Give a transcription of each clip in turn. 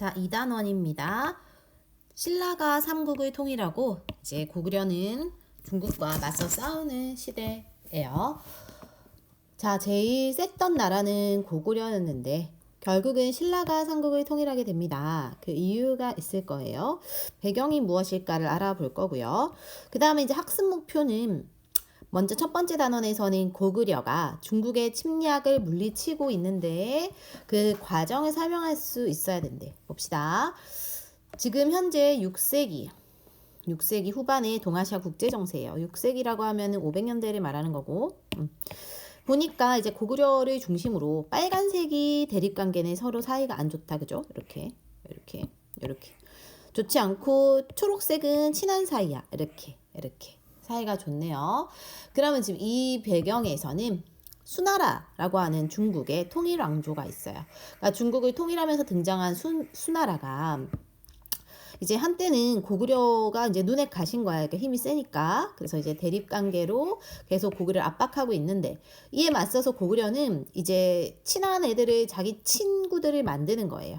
자, 2단원입니다. 신라가 삼국을 통일하고 이제 고구려는 중국과 맞서 싸우는 시대예요. 자, 제일 셌던 나라는 고구려였는데 결국은 신라가 삼국을 통일하게 됩니다. 그 이유가 있을 거예요. 배경이 무엇일까를 알아볼 거고요. 그 다음에 이제 학습 목표는 먼저 첫 번째 단원에서는 고구려가 중국의 침략을 물리치고 있는데 그 과정을 설명할 수 있어야 된대. 봅시다. 지금 현재 6세기 후반의 동아시아 국제정세예요. 6세기라고 하면 500년대를 말하는 거고 보니까 이제 고구려를 중심으로 빨간색이 대립관계는 서로 사이가 안 좋다. 그죠? 이렇게 좋지 않고 초록색은 친한 사이야. 이렇게 사이가 좋네요. 그러면 지금 이 배경에서는 수나라라고 하는 중국의 통일 왕조가 있어요. 그러니까 중국을 통일하면서 등장한 수나라가 이제 한때는 고구려가 이제 눈에 가신 거야. 그러니까 힘이 세니까. 그래서 이제 대립 관계로 계속 고구려를 압박하고 있는데 이에 맞서서 고구려는 이제 친한 애들을 자기 친구들을 만드는 거예요.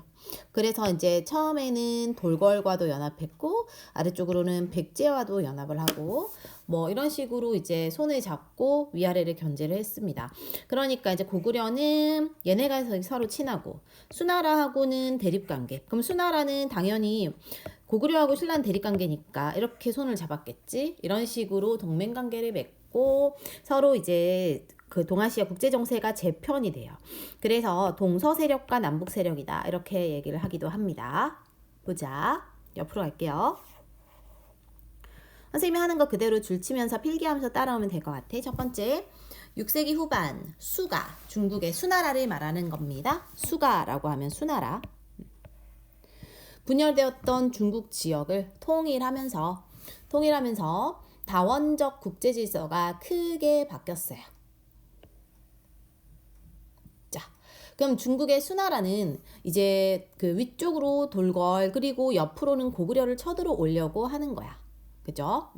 그래서 이제 처음에는 돌궐과도 연합했고 아래쪽으로는 백제와도 연합을 하고 뭐 이런 식으로 이제 손을 잡고 위아래를 견제를 했습니다. 그러니까 이제 고구려는 얘네가 서로 친하고 수나라하고는 대립관계. 그럼 수나라는 당연히 고구려하고 신라는 대립관계니까 이렇게 손을 잡았겠지. 이런 식으로 동맹관계를 맺고 서로 이제 그 동아시아 국제정세가 재편이 돼요. 그래서 동서 세력과 남북 세력이다. 이렇게 얘기를 하기도 합니다. 보자. 옆으로 갈게요. 선생님이 하는 거 그대로 줄치면서 필기하면서 따라오면 될 것 같아. 첫 번째, 6세기 후반 수가, 중국의 수나라를 말하는 겁니다. 수가라고 하면 수나라. 분열되었던 중국 지역을 통일하면서 다원적 국제 질서가 크게 바뀌었어요. 그럼 중국의 수나라는 이제 그 위쪽으로 돌궐 그리고 옆으로는 고구려를 쳐들어오려고 하는 거야. 그죠?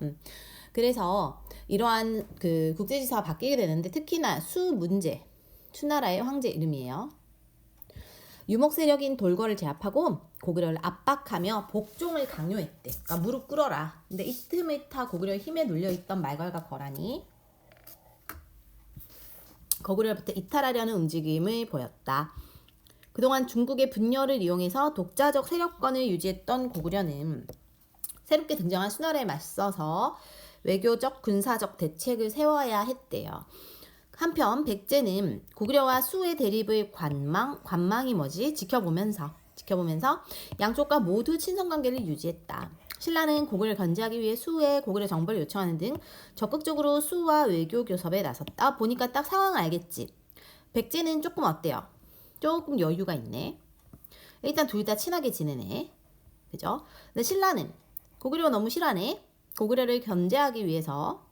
그래서 이러한 그 국제지사가 바뀌게 되는데 특히나 수문제, 수나라의 황제 이름이에요. 유목 세력인 돌궐을 제압하고 고구려를 압박하며 복종을 강요했대. 그러니까 무릎 꿇어라. 근데 이 틈을 타 고구려의 힘에 눌려있던 말괄과 거란이 고구려로부터 이탈하려는 움직임을 보였다. 그동안 중국의 분열을 이용해서 독자적 세력권을 유지했던 고구려는 새롭게 등장한 수나라에 맞서서 외교적, 군사적 대책을 세워야 했대요. 한편 백제는 고구려와 수의 대립을 관망이 뭐지? 지켜보면서 양쪽과 모두 친선관계를 유지했다. 신라는 고구려를 견제하기 위해 수에 고구려 정보를 요청하는 등 적극적으로 수와 외교 교섭에 나섰다. 보니까 딱 상황 알겠지? 백제는 조금 어때요? 조금 여유가 있네. 일단 둘 다 친하게 지내네. 그죠? 근데 신라는 고구려가 너무 싫어하네. 고구려를 견제하기 위해서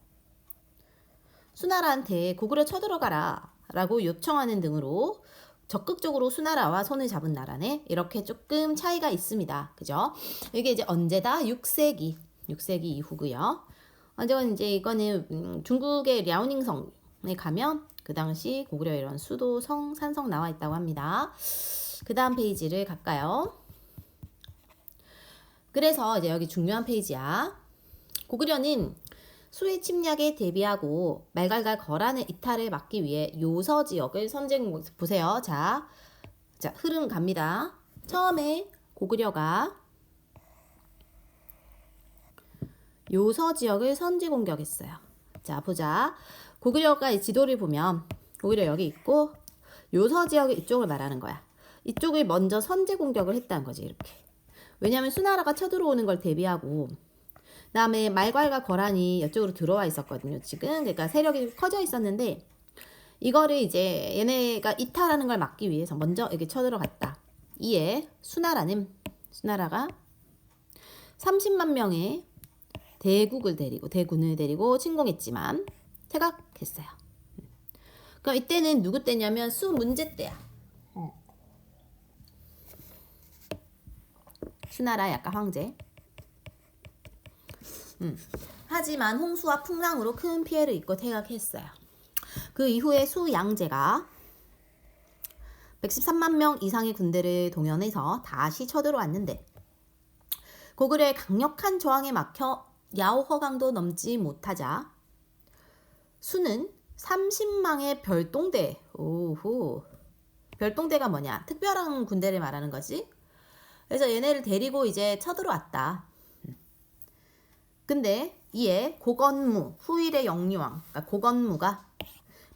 수나라한테 고구려 쳐들어가라 라고 요청하는 등으로 적극적으로 수나라와 손을 잡은 나라네. 이렇게 조금 차이가 있습니다. 그죠? 이게 이제 언제다? 6세기 이후고요. 언제건 이제 이거는 중국의 랴오닝성에 가면 그 당시 고구려 이런 수도, 성, 산성 나와 있다고 합니다. 그 다음 페이지를 갈까요? 그래서 이제 여기 중요한 페이지야. 고구려는 수의 침략에 대비하고 말갈과 거란의 이탈을 막기 위해 요서 지역을 보세요. 자, 흐름 갑니다. 처음에 고구려가 요서 지역을 선제 공격했어요. 자, 보자. 고구려가 이 지도를 보면 고구려 여기 있고 요서 지역의 이쪽을 말하는 거야. 이쪽을 먼저 선제 공격을 했다는 거지. 이렇게. 왜냐하면 수나라가 쳐들어오는 걸 대비하고 그다음에 말괄과 거란이 이쪽으로 들어와 있었거든요. 지금 그러니까 세력이 커져 있었는데 이거를 이제 얘네가 이탈하는 걸 막기 위해서 먼저 여기 쳐들어갔다. 이에 수나라가 30만 명의 대군을 데리고 침공했지만 퇴각했어요. 그럼 이때는 누구 때냐면 수문제 때야. 수나라 약간 황제. 하지만 홍수와 풍랑으로 큰 피해를 입고 퇴각했어요. 그 이후에 수양제가 113만 명 이상의 군대를 동원해서 다시 쳐들어왔는데 고구려의 강력한 저항에 막혀 야오허강도 넘지 못하자 수는 30망의 별동대, 오호, 별동대가 뭐냐? 특별한 군대를 말하는 거지. 그래서 얘네를 데리고 이제 쳐들어왔다. 근데 이에 고건무, 후일의 영유왕, 그러니까 고건무가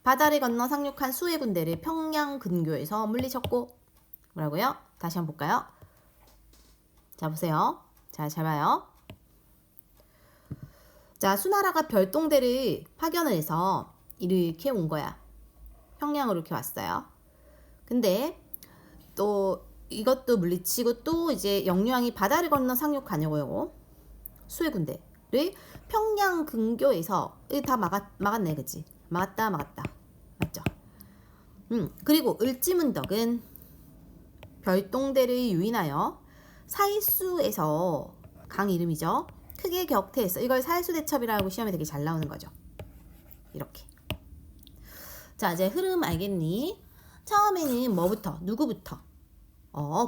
바다를 건너 상륙한 수의 군대를 평양 근교에서 물리쳤고, 뭐라고요? 다시 한번 볼까요? 자, 보세요. 자, 잘 봐요. 자, 수나라가 별동대를 파견을 해서 이렇게 온 거야. 평양으로 이렇게 왔어요. 근데 또 이것도 물리치고 또 이제 영유왕이 바다를 건너 상륙하려고 수의 군대를 평양 근교에서 다 막았네, 그치? 막았다. 맞죠? 그리고 을지문덕은 별동대를 유인하여 사이수에서 강 이름이죠. 크게 격퇴했어. 이걸 사이수대첩이라고 시험에 되게 잘 나오는 거죠. 이렇게. 자, 이제 흐름 알겠니? 처음에는 뭐부터? 누구부터?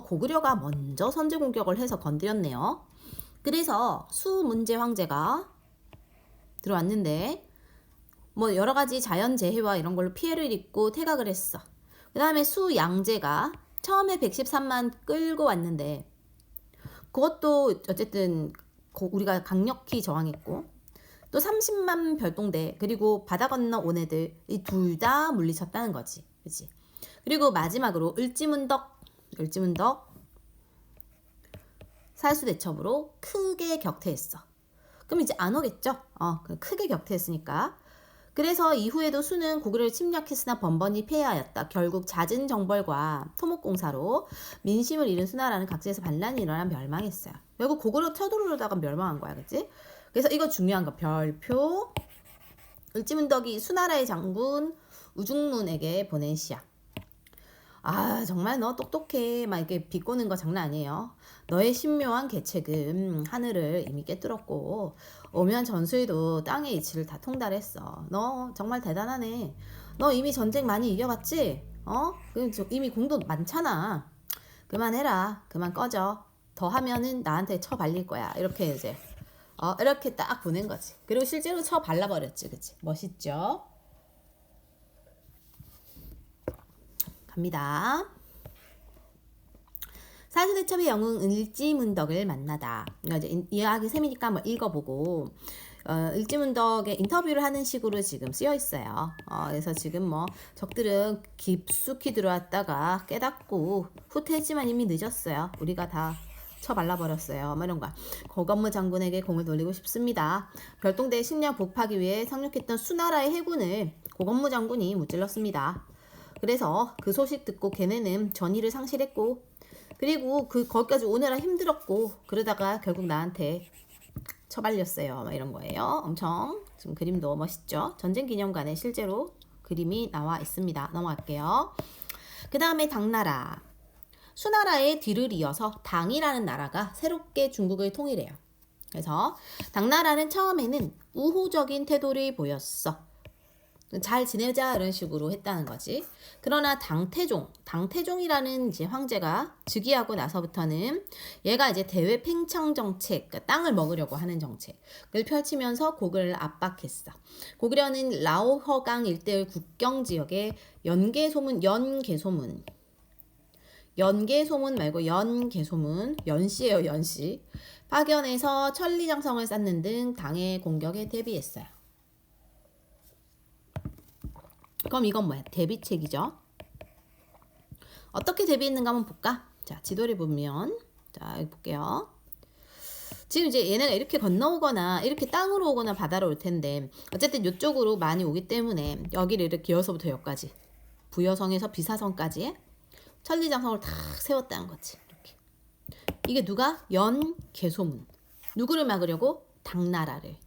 고구려가 먼저 선제 공격을 해서 건드렸네요. 그래서 수문제 황제가 들어왔는데 뭐 여러 가지 자연재해와 이런 걸로 피해를 입고 퇴각을 했어. 그 다음에 수양제가 처음에 113만 끌고 왔는데 그것도 어쨌든 우리가 강력히 저항했고 또 30만 별동대 그리고 바다 건너 온 애들 이 둘 다 물리쳤다는 거지. 그치? 그리고 마지막으로 을지문덕 살수대첩으로 크게 격퇴했어. 그럼 이제 안 오겠죠? 크게 격퇴했으니까. 그래서 이후에도 수는 고구려를 침략했으나 번번이 패하였다. 결국 잦은 정벌과 토목공사로 민심을 잃은 수나라는 각지에서 반란이 일어나 멸망했어요. 결국 고구려 쳐들어오다가 멸망한 거야, 그치? 그래서 이거 중요한 거 별표. 을지문덕이 수나라의 장군 우중문에게 보낸 시야. 아, 정말 너 똑똑해. 막 이렇게 비꼬는 거 장난 아니에요. 너의 신묘한 계책은 하늘을 이미 깨뚫었고 오면 전술도 땅의 이치를 다 통달했어. 너 정말 대단하네. 너 이미 전쟁 많이 이겨봤지? 이미 공도 많잖아. 그만해라. 그만 꺼져. 더 하면은 나한테 처발릴 거야. 이렇게 이제 이렇게 딱 보낸 거지. 그리고 실제로 처발라버렸지. 그치? 멋있죠? 갑니다. 사수대첩의 영웅 을지문덕을 만나다. 이제 이야기 셈이니까 한번 읽어보고 을지문덕의 인터뷰를 하는 식으로 지금 쓰여 있어요. 그래서 지금 뭐 적들은 깊숙이 들어왔다가 깨닫고 후퇴했지만 이미 늦었어요. 우리가 다 쳐발라버렸어요. 뭐 이런 거. 고건무 장군에게 공을 돌리고 싶습니다. 별동대의 식량 복파하기 위해 상륙했던 수나라의 해군을 고건무 장군이 무찔렀습니다. 그래서 그 소식 듣고 걔네는 전의를 상실했고 그리고 거기까지 오느라 힘들었고 그러다가 결국 나한테 처발렸어요. 막 이런 거예요. 엄청 지금 그림도 멋있죠. 전쟁기념관에 실제로 그림이 나와 있습니다. 넘어갈게요. 그 다음에 당나라. 수나라의 뒤를 이어서 당이라는 나라가 새롭게 중국을 통일해요. 그래서 당나라는 처음에는 우호적인 태도를 보였어. 잘 지내자 이런 식으로 했다는 거지. 그러나 당태종이라는 이제 황제가 즉위하고 나서부터는 얘가 이제 대외 팽창 정책, 그러니까 땅을 먹으려고 하는 정책을 펼치면서 고구려를 압박했어. 고구려는 라오허강 일대의 국경 지역에 연개소문 말고 연씨예요, 연씨. 파견해서 천리장성을 쌓는 등 당의 공격에 대비했어요. 그럼 이건 뭐야? 대비책이죠. 어떻게 대비했는가 한번 볼까? 자, 지도를 보면 자, 여기 볼게요. 지금 이제 얘네가 이렇게 건너오거나 이렇게 땅으로 오거나 바다로 올 텐데 어쨌든 이쪽으로 많이 오기 때문에 여기를 이렇게 여기서부터 여기까지 부여성에서 비사성까지 천리장성을 다 세웠다는 거지. 이렇게. 이게 누가? 연개소문. 누구를 막으려고? 당나라를.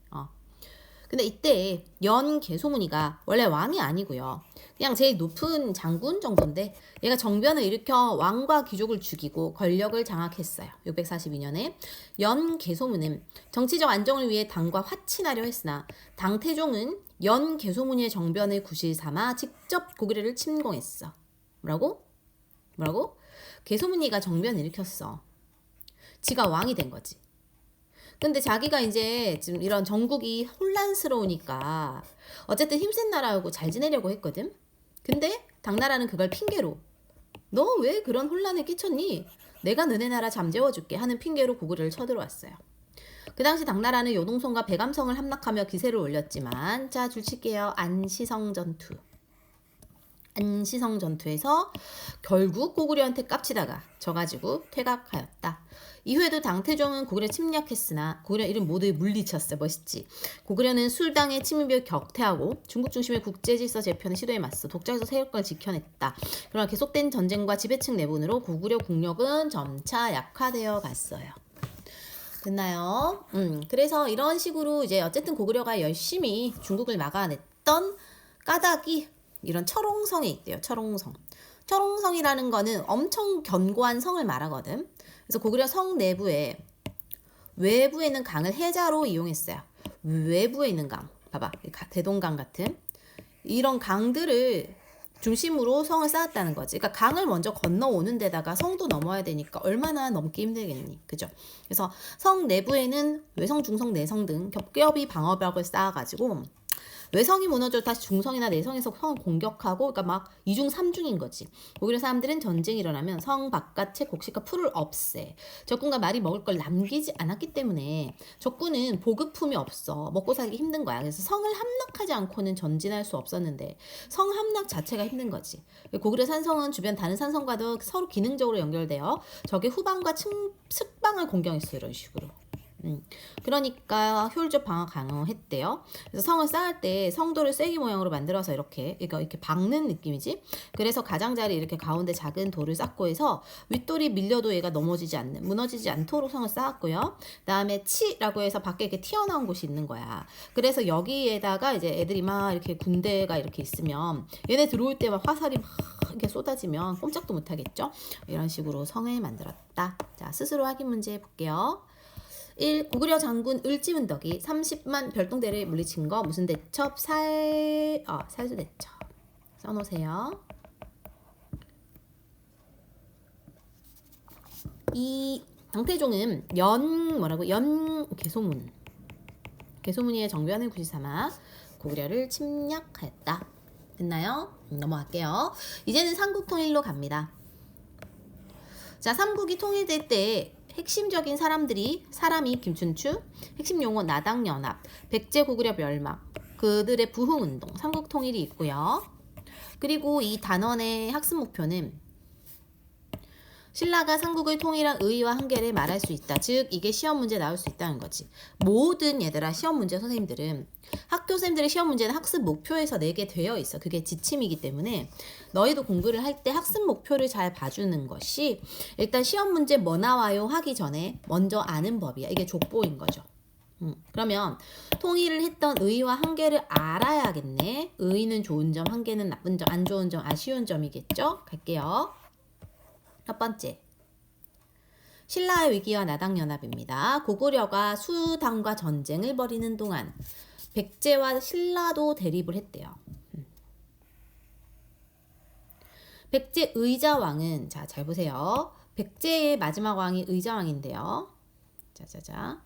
근데 이때 연개소문이가 원래 왕이 아니고요. 그냥 제일 높은 장군 정도인데 얘가 정변을 일으켜 왕과 귀족을 죽이고 권력을 장악했어요. 642년에. 연개소문은 정치적 안정을 위해 당과 화친하려 했으나 당태종은 연개소문의 정변을 구실 삼아 직접 고구려를 침공했어. 뭐라고? 뭐라고? 개소문이가 정변을 일으켰어. 지가 왕이 된 거지. 근데 자기가 이제 지금 이런 전국이 혼란스러우니까 어쨌든 힘센 나라하고 잘 지내려고 했거든. 근데 당나라는 그걸 핑계로 너 왜 그런 혼란을 끼쳤니? 내가 너네 나라 잠재워줄게 하는 핑계로 고구려를 쳐들어왔어요. 그 당시 당나라는 요동성과 백암성을 함락하며 기세를 올렸지만 자 줄칠게요. 안시성 전투. 안시성 전투에서 결국 고구려한테 깝치다가 져가지고 퇴각하였다. 이후에도 당태종은 고구려 침략했으나 고구려 이름 모두 물리쳤어. 멋있지. 고구려는 술당의 침입을 격퇴하고 중국 중심의 국제질서 재편의 시도에 맞서 독자에서 세력을 지켜냈다. 그러나 계속된 전쟁과 지배층 내분으로 고구려 국력은 점차 약화되어 갔어요. 됐나요? 그래서 이런 식으로 이제 어쨌든 고구려가 열심히 중국을 막아냈던 까닭이 이런 철옹성에 있대요. 철옹성. 철옹성이라는 거는 엄청 견고한 성을 말하거든. 그래서 고구려 성 내부에 외부에는 강을 해자로 이용했어요. 외부에 있는 강. 봐봐. 대동강 같은 이런 강들을 중심으로 성을 쌓았다는 거지. 그러니까 강을 먼저 건너오는 데다가 성도 넘어야 되니까 얼마나 넘기 힘들겠니. 그죠? 그래서 성 내부에는 외성, 중성, 내성 등 겹겹이 방어벽을 쌓아가지고 외성이 무너져 다시 중성이나 내성에서 성을 공격하고 그러니까 막 이중 삼중인 거지. 고구려 사람들은 전쟁이 일어나면 성 바깥의 곡식과 풀을 없애. 적군과 말이 먹을 걸 남기지 않았기 때문에 적군은 보급품이 없어. 먹고 살기 힘든 거야. 그래서 성을 함락하지 않고는 전진할 수 없었는데 성 함락 자체가 힘든 거지. 고구려 산성은 주변 다른 산성과도 서로 기능적으로 연결되어 적의 후방과 측방을 공격했어. 이런 식으로. 그러니까 효율적 방어 가능했대요. 그래서 성을 쌓을 때 성도를 쐐기 모양으로 만들어서 이렇게 박는 느낌이지. 그래서 가장자리 이렇게 가운데 작은 돌을 쌓고 해서 윗돌이 밀려도 얘가 무너지지 않도록 성을 쌓았고요. 그다음에 치라고 해서 밖에 이렇게 튀어나온 곳이 있는 거야. 그래서 여기에다가 이제 애들이 막 이렇게 군대가 이렇게 있으면 얘네 들어올 때 막 화살이 막 이렇게 쏟아지면 꼼짝도 못 하겠죠. 이런 식으로 성을 만들었다. 자, 스스로 확인 문제 볼게요. 1. 고구려 장군 을지문덕이 30만 별동대를 물리친 거 무슨 대첩? 살수 대첩. 써놓으세요. 2. 당태종은 개소문이의 정변을 구시삼아 고구려를 침략하였다. 됐나요? 넘어갈게요. 이제는 삼국통일로 갑니다. 자, 삼국이 통일될 때 핵심적인 사람이 김춘추, 핵심 용어 나당연합, 백제 고구려 멸망, 그들의 부흥운동, 삼국통일이 있고요. 그리고 이 단원의 학습 목표는 신라가 삼국을 통일한 의의와 한계를 말할 수 있다. 즉 이게 시험 문제 나올 수 있다는 거지. 모든 얘들아 시험 문제 선생님들은 학교 선생님들의 시험 문제는 학습 목표에서 내게 되어 있어. 그게 지침이기 때문에 너희도 공부를 할 때 학습 목표를 잘 봐주는 것이 일단 시험 문제 뭐 나와요 하기 전에 먼저 아는 법이야. 이게 족보인 거죠. 그러면 통일을 했던 의의와 한계를 알아야겠네. 의의는 좋은 점, 한계는 나쁜 점, 안 좋은 점, 아쉬운 점이겠죠? 갈게요. 첫 번째, 신라의 위기와 나당연합입니다. 고구려가 수당과 전쟁을 벌이는 동안 백제와 신라도 대립을 했대요. 백제 의자왕은 자, 잘 보세요. 백제의 마지막 왕이 의자왕인데요. 자자자.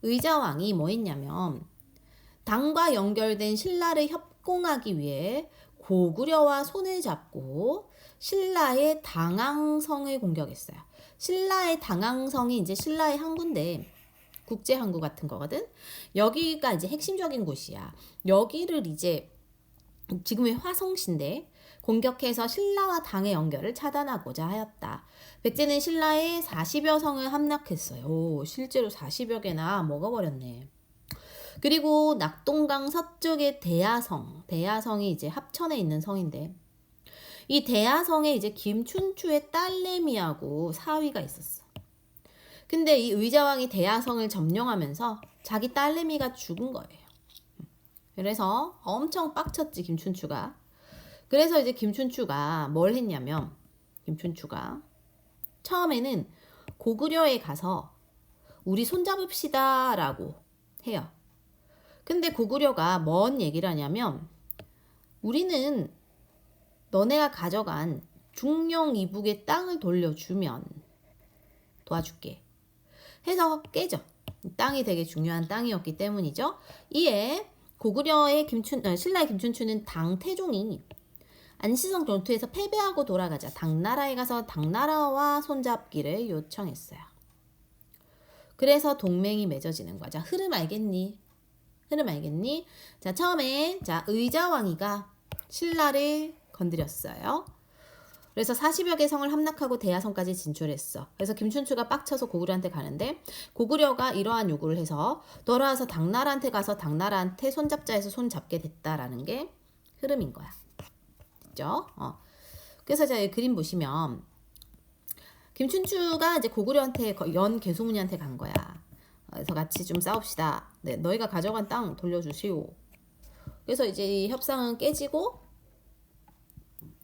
의자왕이 뭐 했냐면 당과 연결된 신라를 협공하기 위해 고구려와 손을 잡고 신라의 당항성을 공격했어요. 신라의 당항성이 이제 신라의 항구인데 국제 항구 같은 거거든. 여기가 이제 핵심적인 곳이야. 여기를 이제 지금의 화성시인데 공격해서 신라와 당의 연결을 차단하고자 하였다. 백제는 신라의 40여 성을 함락했어요. 오, 실제로 40여 개나 먹어버렸네. 그리고 낙동강 서쪽의 대야성이 이제 합천에 있는 성인데 이 대야성에 이제 김춘추의 딸내미하고 사위가 있었어. 근데 이 의자왕이 대야성을 점령하면서 자기 딸내미가 죽은 거예요. 그래서 엄청 빡쳤지 김춘추가. 그래서 이제 김춘추가 뭘 했냐면 김춘추가 처음에는 고구려에 가서 우리 손잡읍시다 라고 해요. 근데 고구려가 뭔 얘기를 하냐면 우리는 너네가 가져간 중령 이북의 땅을 돌려주면 도와줄게 해서 깨져. 땅이 되게 중요한 땅이었기 때문이죠. 이에 고구려의 신라의 김춘추는 당태종이 안시성 전투에서 패배하고 돌아가자 당나라에 가서 당나라와 손잡기를 요청했어요. 그래서 동맹이 맺어지는 거죠. 흐름 알겠니? 흐름 알겠니? 자, 처음에 의자왕이가 신라를 건드렸어요. 그래서 40여 개 성을 함락하고 대야성까지 진출했어. 그래서 김춘추가 빡쳐서 고구려한테 가는데 고구려가 이러한 요구를 해서 돌아와서 당나라한테 가서 당나라한테 손잡자 해서 손잡게 됐다라는 게 흐름인 거야. 됐죠? 그래서 자, 그림 보시면 김춘추가 이제 고구려한테 연개소문이한테 간 거야. 그래서 같이 좀 싸웁시다. 네, 너희가 가져간 땅 돌려주시오. 그래서 이제 이 협상은 깨지고,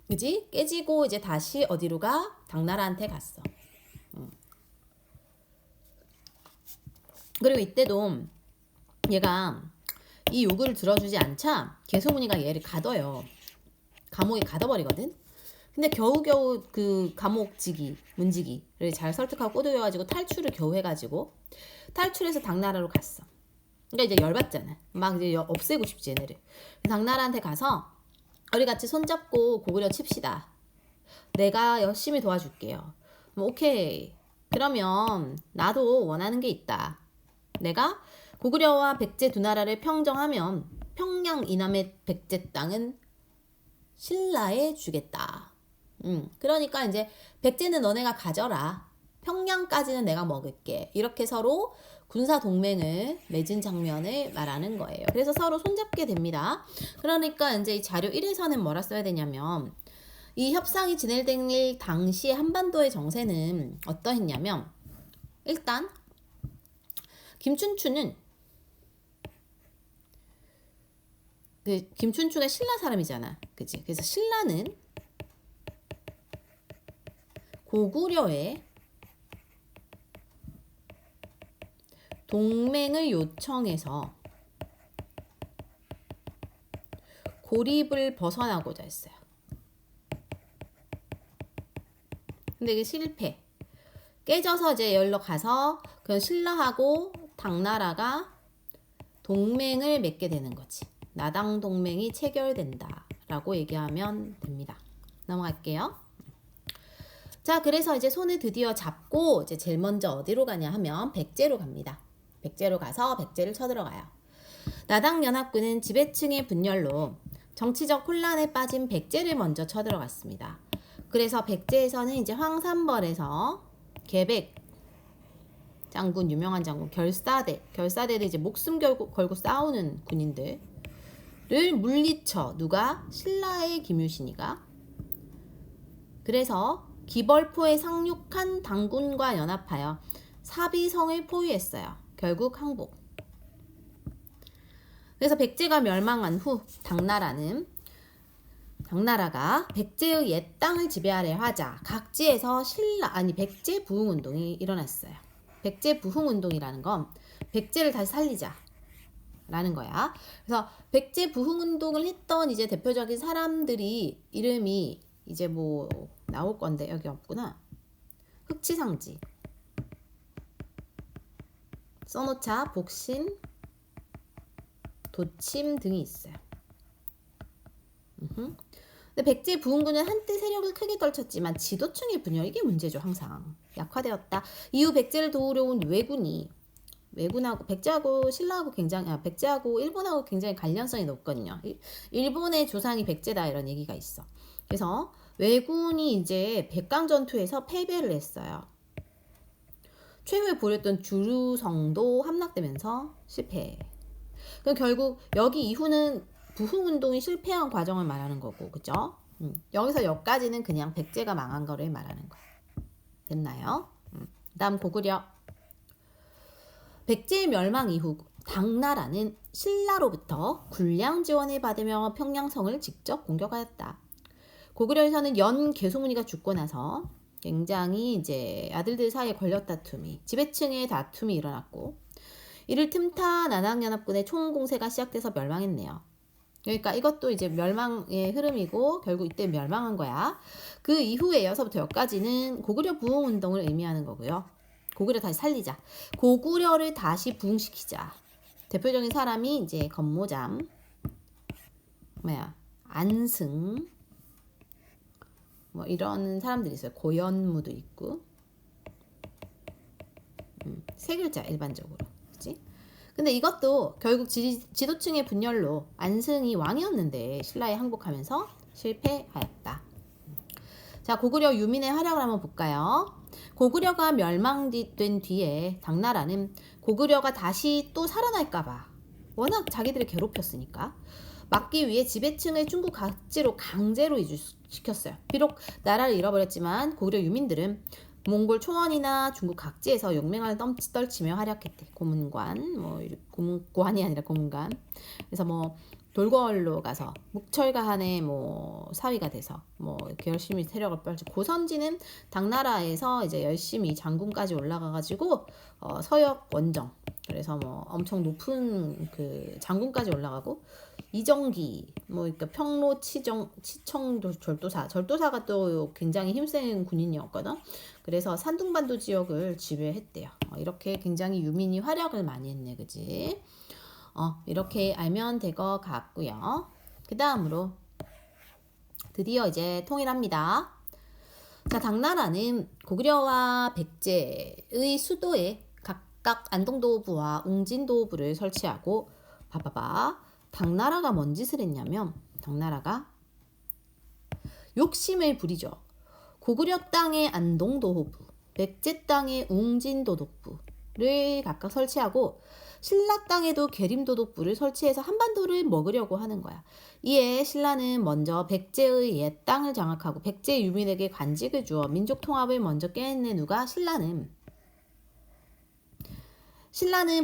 그지? 깨지고 이제 다시 어디로 가? 당나라한테 갔어. 그리고 이때도 얘가 이 요구를 들어주지 않자 개소문이가 얘를 가둬요. 감옥에 가둬버리거든. 근데 겨우겨우 그 문지기를 잘 설득하고 꼬드겨가지고 탈출을 겨우 해가지고 탈출해서 당나라로 갔어. 그러니까 이제 열받잖아. 막 이제 없애고 싶지 얘네를. 당나라한테 가서 우리 같이 손잡고 고구려 칩시다. 내가 열심히 도와줄게요. 오케이. 그러면 나도 원하는 게 있다. 내가 고구려와 백제 두 나라를 평정하면 평양 이남의 백제 땅은 신라에 주겠다. 그러니까 이제 백제는 너네가 가져라. 평양까지는 내가 먹을게. 이렇게 서로 군사 동맹을 맺은 장면을 말하는 거예요. 그래서 서로 손잡게 됩니다. 그러니까 이제 이 자료 1에서는 뭐라 써야 되냐면 이 협상이 진행될 당시 한반도의 정세는 어떠했냐면 일단 김춘추는 김춘추가 신라 사람이잖아. 그치? 그래서 신라는 고구려에 동맹을 요청해서 고립을 벗어나고자 했어요. 근데 이게 실패. 깨져서 이제 열로 가서 그 신라하고 당나라가 동맹을 맺게 되는 거지. 나당 동맹이 체결된다라고 얘기하면 됩니다. 넘어갈게요. 자, 그래서 이제 손을 드디어 잡고 이제 제일 먼저 어디로 가냐 하면 백제로 갑니다. 백제로 가서 백제를 쳐들어가요. 나당 연합군은 지배층의 분열로 정치적 혼란에 빠진 백제를 먼저 쳐들어갔습니다. 그래서 백제에서는 이제 황산벌에서 계백 장군, 유명한 장군, 결사대를 이제 목숨 걸고 싸우는 군인들을 물리쳐. 누가? 신라의 김유신이가. 그래서 기벌포에 상륙한 당군과 연합하여 사비성을 포위했어요. 결국 항복. 그래서 백제가 멸망한 후 당나라가 백제의 옛 땅을 지배하려 하자 각지에서 백제 부흥운동이 일어났어요. 백제 부흥운동이라는 건 백제를 다시 살리자라는 거야. 그래서 백제 부흥운동을 했던 이제 대표적인 사람들이 이름이 이제 뭐 나올 건데 여기 없구나. 흑치상지, 써놓자, 복신, 도침 등이 있어요. 근데 백제 부흥군은 한때 세력을 크게 떨쳤지만 지도층의 분열, 이게 문제죠. 항상 약화되었다. 이후 백제를 도우려 온 왜군하고 백제하고 신라하고 백제하고 일본하고 굉장히 관련성이 높거든요. 일본의 조상이 백제다 이런 얘기가 있어. 그래서 왜군이 이제 백강전투에서 패배를 했어요. 최후에 보냈던 주류성도 함락되면서 실패. 그럼 결국 여기 이후는 부흥운동이 실패한 과정을 말하는 거고, 그죠? 여기서 여기까지는 그냥 백제가 망한 거를 말하는 거야. 됐나요? 다음 고구려. 백제의 멸망 이후 당나라는 신라로부터 군량 지원을 받으며 평양성을 직접 공격하였다. 고구려에서는 연개소문이가 죽고 나서 굉장히 이제 아들들 사이에 권력 다툼이, 지배층의 다툼이 일어났고, 이를 틈타 나당연합군의 총공세가 시작돼서 멸망했네요. 그러니까 이것도 이제 멸망의 흐름이고 결국 이때 멸망한 거야. 그 이후에 여기서부터 여기까지는 고구려 부흥 운동을 의미하는 거고요. 고구려 다시 살리자. 고구려를 다시 부흥시키자. 대표적인 사람이 이제 건모잠, 안승, 뭐 이런 사람들이 있어요. 고현무도 있고. 세 글자 일반적으로. 그치? 근데 이것도 결국 지도층의 분열로 안승이 왕이었는데 신라에 항복하면서 실패하였다. 자, 고구려 유민의 활약을 한번 볼까요? 고구려가 멸망된 뒤에 당나라는 고구려가 다시 또 살아날까봐 워낙 자기들을 괴롭혔으니까 막기 위해 지배층을 중국 각지로 강제로 이주시켰어요. 비록 나라를 잃어버렸지만 고구려 유민들은 몽골 초원이나 중국 각지에서 용맹을 떨치며 활약했대. 고문관, 고문관이 아니라 고문관. 그래서 돌궐로 가서 묵철가한의 사위가 돼서 이렇게 열심히 세력을 펼치고, 고선지는 당나라에서 이제 열심히 장군까지 올라가가지고 서역 원정, 그래서 엄청 높은 그 장군까지 올라가고, 이정기 그러니까 평로 치청 절도사가 또 굉장히 힘센 군인이었거든. 그래서 산둥반도 지역을 지배했대요. 이렇게 굉장히 유민이 활약을 많이 했네, 그지? 이렇게 알면 될 것 같고요. 그 다음으로 드디어 이제 통일합니다. 자, 당나라는 고구려와 백제의 수도에 각각 안동도부와 웅진도부를 설치하고, 당나라가 뭔 짓을 했냐면, 당나라가 욕심을 부리죠. 고구려 땅의 안동도부, 백제 땅의 웅진도독부를 각각 설치하고, 신라 땅에도 계림도독부를 설치해서 한반도를 먹으려고 하는 거야. 이에 신라는 먼저 백제의 옛 땅을 장악하고 백제 유민에게 관직을 주어 민족 통합을 먼저 깨낸 누가? 신라는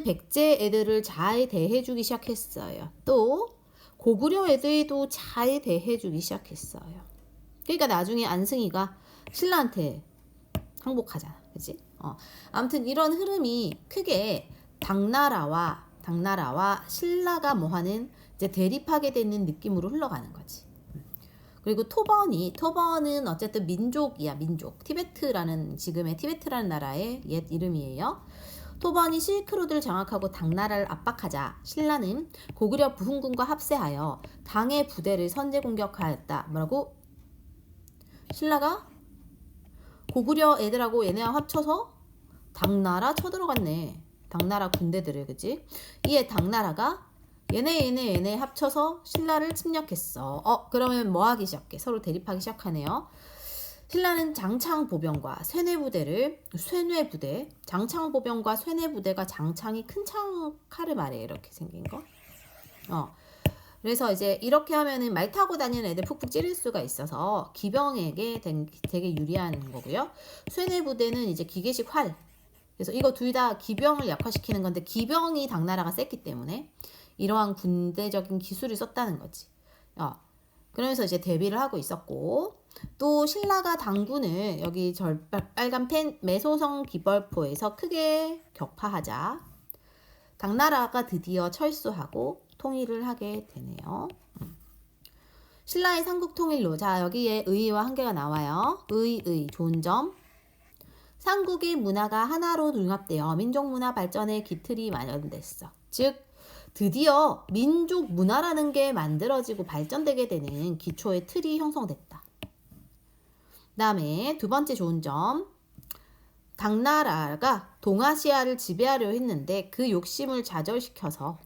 백제 애들을 잘 대해주기 시작했어요. 또 고구려 애들도 잘 대해주기 시작했어요. 그러니까 나중에 안승이가 신라한테 항복하잖아, 그치? 아무튼 이런 흐름이 크게 당나라와 신라가 뭐하는 이제 대립하게 되는 느낌으로 흘러가는 거지. 그리고 토번은 어쨌든 민족이야, 민족. 티베트라는, 지금의 티베트라는 나라의 옛 이름이에요. 토번이 실크로드를 장악하고 당나라를 압박하자 신라는 고구려 부흥군과 합세하여 당의 부대를 선제 공격하였다. 뭐라고? 신라가 고구려 애들하고 얘네와 합쳐서 당나라 쳐들어갔네. 당나라 군대들을, 그치? 이에 당나라가 얘네 합쳐서 신라를 침략했어. 그러면 뭐 하기 시작해? 서로 대립하기 시작하네요. 신라는 장창보병과 장창보병과 쇠뇌부대가, 장창이 큰 칼을 말해, 이렇게 생긴 거. 그래서 이제 이렇게 하면은 말 타고 다니는 애들 푹푹 찌를 수가 있어서 기병에게 되게 유리한 거고요. 쇠뇌부대는 이제 기계식 활. 그래서 이거 둘 다 기병을 약화시키는 건데, 기병이 당나라가 셌기 때문에 이러한 군대적인 기술을 썼다는 거지. 그러면서 이제 대비를 하고 있었고, 또 신라가 당군을 여기 빨간 펜 매소성 기벌포에서 크게 격파하자 당나라가 드디어 철수하고 통일을 하게 되네요. 신라의 삼국 통일로, 자, 여기에 의의와 한계가 나와요. 좋은 점. 삼국의 문화가 하나로 융합되어 민족 문화 발전의 기틀이 마련됐어. 즉 드디어 민족 문화라는 게 만들어지고 발전되게 되는 기초의 틀이 형성됐다. 그다음에 두 번째 좋은 점. 당나라가 동아시아를 지배하려 했는데 그 욕심을 좌절시켜서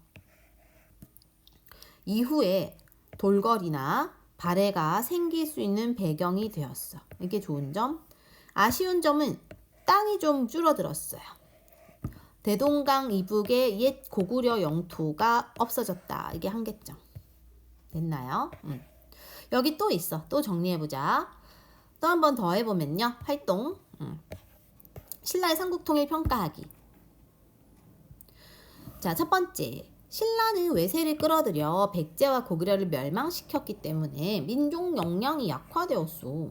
이후에 돌궐이나 발해가 생길 수 있는 배경이 되었어. 이게 좋은 점. 아쉬운 점은 땅이 좀 줄어들었어요. 대동강 이북의 옛 고구려 영토가 없어졌다. 이게 한계점. 됐나요? 여기 또 있어. 또 정리해보자. 또 한 번 더 해보면요. 활동. 신라의 삼국통일 평가하기. 자, 첫 번째. 신라는 외세를 끌어들여 백제와 고구려를 멸망시켰기 때문에 민족 역량이 약화되었어.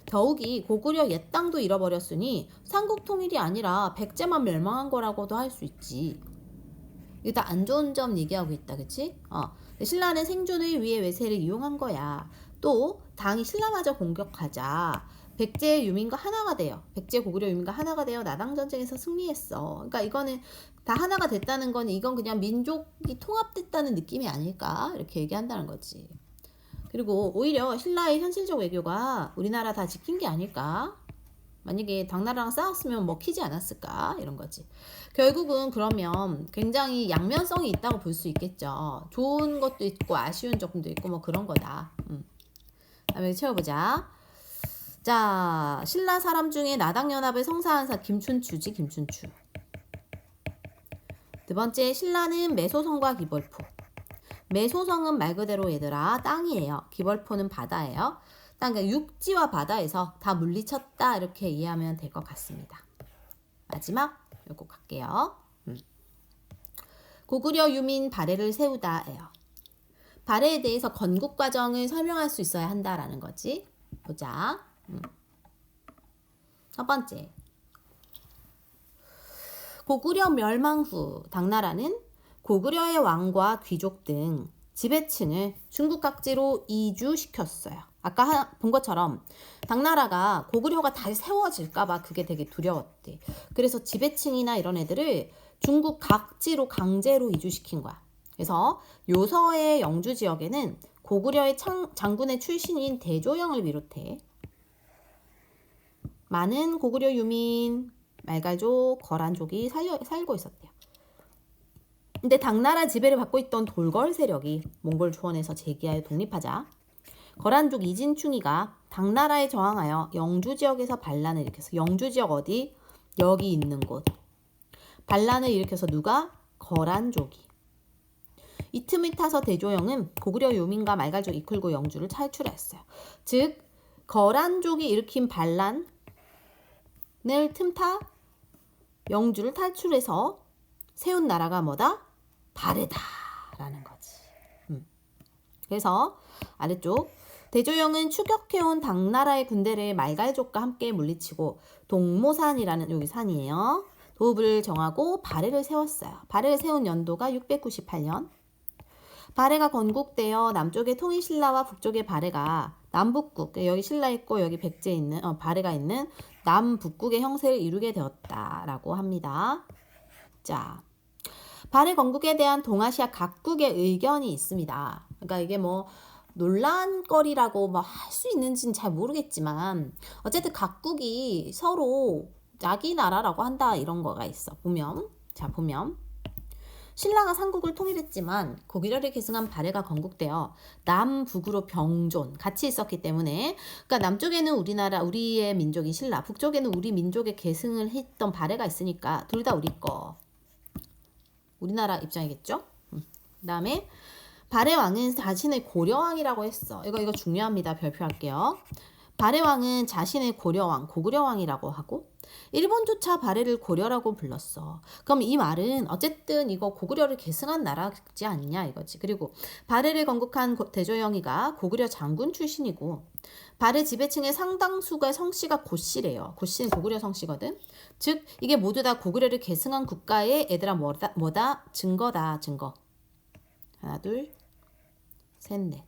더욱이 고구려 옛 땅도 잃어버렸으니 삼국통일이 아니라 백제만 멸망한 거라고도 할 수 있지. 이거 다 안 좋은 점 얘기하고 있다, 그치? 신라는 생존을 위해 외세를 이용한 거야. 또 당이 신라마저 공격하자 백제 유민과 하나가 되어 백제 고구려 유민과 하나가 되어 나당 전쟁에서 승리했어. 그러니까 이거는 다 하나가 됐다는 건 이건 그냥 민족이 통합됐다는 느낌이 아닐까 이렇게 얘기한다는 거지. 그리고 오히려 신라의 현실적 외교가 우리나라 다 지킨 게 아닐까? 만약에 당나라랑 싸웠으면 먹히지 않았을까? 이런 거지. 결국은 그러면 굉장히 양면성이 있다고 볼 수 있겠죠. 좋은 것도 있고 아쉬운 점도 있고 뭐 그런 거다. 다음에 채워보자. 자, 신라 사람 중에 나당연합을 성사한 사 김춘추지, 김춘추. 두 번째, 신라는 매소성과 기벌포. 매소성은 말 그대로 얘들아 땅이에요. 기벌포는 바다예요. 그러니까 육지와 바다에서 다 물리쳤다 이렇게 이해하면 될 것 같습니다. 마지막 요거 갈게요. 고구려 유민 발해를 세우다예요. 발해에 대해서 건국 과정을 설명할 수 있어야 한다라는 거지. 보자. 첫 번째. 고구려 멸망 후 당나라는 고구려의 왕과 귀족 등 지배층을 중국 각지로 이주시켰어요. 아까 본 것처럼 당나라가 고구려가 다시 세워질까봐 그게 되게 두려웠대. 그래서 지배층이나 이런 애들을 중국 각지로 강제로 이주시킨 거야. 그래서 요서의 영주 지역에는 고구려의 장군의 출신인 대조영을 비롯해 많은 고구려 유민, 말갈족, 거란족이 살고 있었대요. 근데 당나라 지배를 받고 있던 돌걸 세력이 몽골 초원에서 재기하여 독립하자 거란족 이진충이가 당나라에 저항하여 영주 지역에서 반란을 일으켰어. 영주 지역 어디? 여기 있는 곳. 반란을 일으켜서 누가? 거란족이. 이 틈을 타서 대조영은 고구려 유민과 말갈족 이끌고 영주를 탈출했어요. 즉 거란족이 일으킨 반란을 틈타 영주를 탈출해서 세운 나라가 뭐다? 발해다라는 거지. 그래서 아래쪽 대조영은 추격해온 당나라의 군대를 말갈족과 함께 물리치고 동모산이라는 여기 산이에요. 도읍을 정하고 발해를 세웠어요. 발해를 세운 연도가 698년. 발해가 건국되어 남쪽의 통일신라와 북쪽의 발해가 남북국, 여기 신라 있고 여기 백제 있는 발해가 있는 남북국의 형세를 이루게 되었다라고 합니다. 자, 발해 건국에 대한 동아시아 각국의 의견이 있습니다. 그러니까 이게 뭐 논란거리라고 뭐 할 수 있는지는 잘 모르겠지만 어쨌든 각국이 서로 자기 나라라고 한다 이런 거가 있어. 보면 신라가 삼국을 통일했지만 고구려를 계승한 발해가 건국되어 남북으로 병존 같이 있었기 때문에 그러니까 남쪽에는 우리의 민족인 신라, 북쪽에는 우리 민족의 계승을 했던 발해가 있으니까 둘 다 우리 거. 우리나라 입장이겠죠? 그다음에 발해 왕은 자신을 고려왕이라고 했어. 이거 중요합니다. 별표할게요. 발해 왕은 자신을 고려왕, 고구려왕이라고 하고 일본조차 발해를 고려라고 불렀어. 그럼 이 말은 어쨌든 이거 고구려를 계승한 나라지 않냐 이거지. 그리고 발해를 건국한 대조영이가 고구려 장군 출신이고 발해 지배층의 상당수가 성씨가 고씨래요. 고씨는 고구려 성씨거든. 즉 이게 모두 다 고구려를 계승한 국가의 얘들아 뭐다? 증거다. 증거. 하나 둘 셋 넷.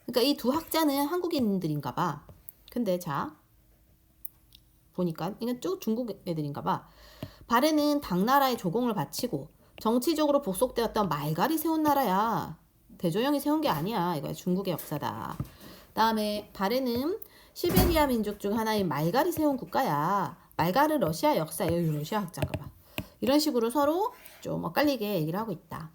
그러니까 이 두 학자는 한국인들인가 봐. 근데 자 보니까 이건 쭉 중국 애들인가 봐. 발해는 당나라의 조공을 바치고 정치적으로 복속되었던 말갈이 세운 나라야. 대조영이 세운 게 아니야. 이거 중국의 역사다. 다음에 발해는 시베리아 민족 중 하나인 말갈이 세운 국가야. 말갈은 러시아 역사. 여기 러시아 학자인가 봐. 이런 식으로 서로 좀 엇갈리게 얘기를 하고 있다.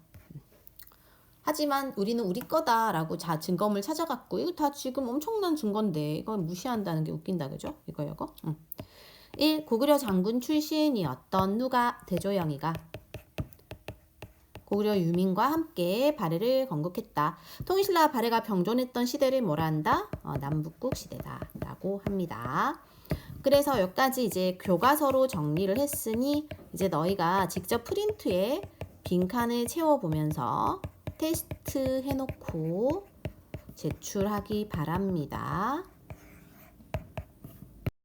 하지만 우리는 우리 거다라고 증거물 찾아갖고 이거 다 지금 엄청난 증거인데 이거 무시한다는 게 웃긴다 그죠? 이거 1. 고구려 장군 출신이었던 누가? 대조영이가 고구려 유민과 함께 발해를 건국했다. 통일신라 발해가 병존했던 시대를 뭐라 한다? 남북국 시대다 라고 합니다. 그래서 여기까지 이제 교과서로 정리를 했으니 이제 너희가 직접 프린트에 빈칸을 채워보면서 테스트 해놓고 제출하기 바랍니다.